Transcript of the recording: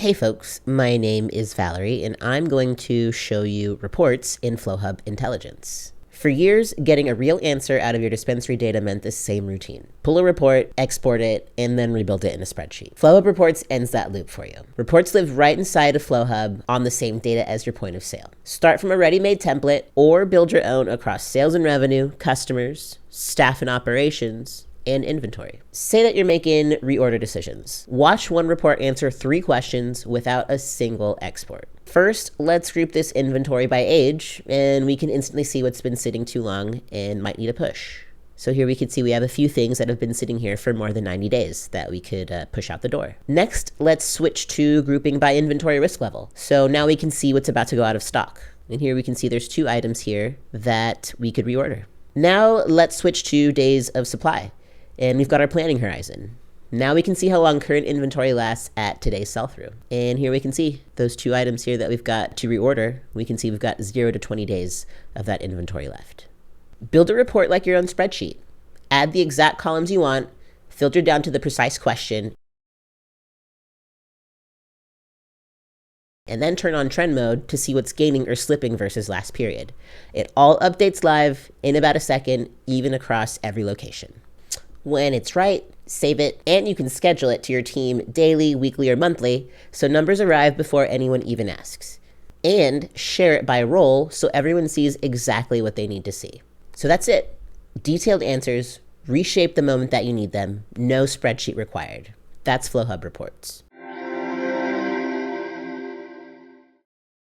Hey folks, my name is Valerie, and I'm going to show you reports in Flowhub Intelligence. For years, getting a real answer out of your dispensary data meant the same routine. Pull a report, export it, and then rebuild it in a spreadsheet. Flowhub Reports ends that loop for you. Reports live right inside of Flowhub on the same data as your point of sale. Start from a ready-made template or build your own across sales and revenue, customers, staff and operations, and inventory. Say that you're making reorder decisions. Watch one report answer 3 questions without a single export. First, let's group this inventory by age, and we can instantly see what's been sitting too long and might need a push. So here we can see we have a few things that have been sitting here for more than 90 days that we could push out the door. Next, let's switch to grouping by inventory risk level. So now we can see what's about to go out of stock. And here we can see there's 2 items here that we could reorder. Now let's switch to days of supply. And we've got our planning horizon. Now we can see how long current inventory lasts at today's sell-through. And here we can see those 2 items here that we've got to reorder. We can see we've got 0 to 20 days of that inventory left. Build a report like your own spreadsheet. Add the exact columns you want, filter down to the precise question, and then turn on trend mode to see what's gaining or slipping versus last period. It all updates live in about a second, even across every location. When it's right, save it, and you can schedule it to your team daily, weekly, or monthly, so numbers arrive before anyone even asks. And share it by role so everyone sees exactly what they need to see. So that's it. Detailed answers, reshape the moment that you need them, no spreadsheet required. That's Flowhub Reports.